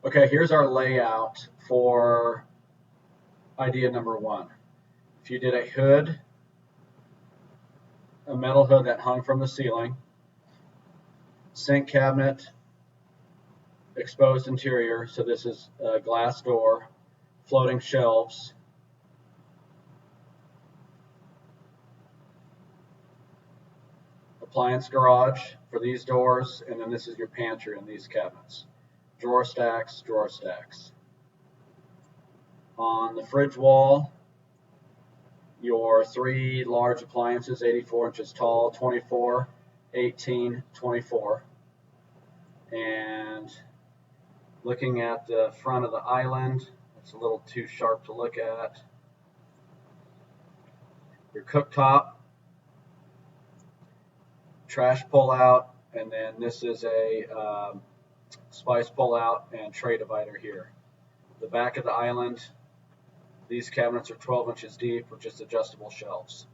Okay, here's our layout for idea number one. If you did a hood, a metal hood that hung from the ceiling, sink cabinet, exposed interior, so this is a glass door, floating shelves, appliance garage for these doors, and then this is your pantry in these cabinets. Drawer stacks, drawer stacks. On the fridge wall, your three large appliances, 84 inches tall, 24, 18, 24. And looking at the front of the island, it's a little too sharp to look at. Your cooktop, trash pull out, and then this is a spice pull out and tray divider here. The back of the island, these cabinets are 12 inches deep with just adjustable shelves.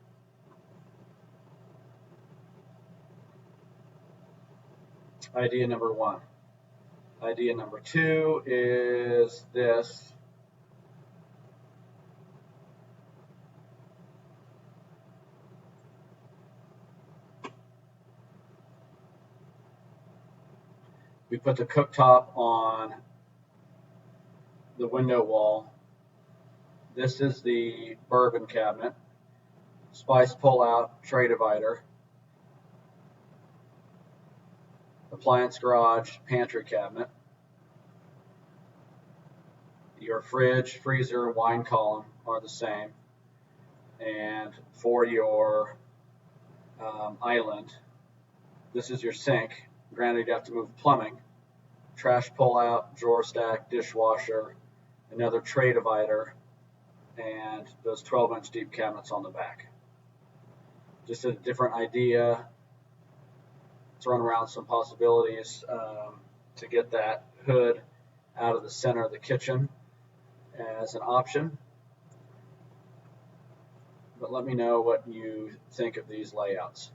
Idea number one. Idea number two is this. We put the cooktop on the window wall. This is the bourbon cabinet, spice pull out, tray divider, appliance garage, pantry cabinet. Your fridge, freezer, wine column are the same. And for your island, this is your sink. Granted, you have to move plumbing. Trash pull out, drawer stack, dishwasher, another tray divider, and those 12-inch deep cabinets on the back. Just a different idea, throwing around some possibilities to get that hood out of the center of the kitchen as an option. But let me know what you think of these layouts.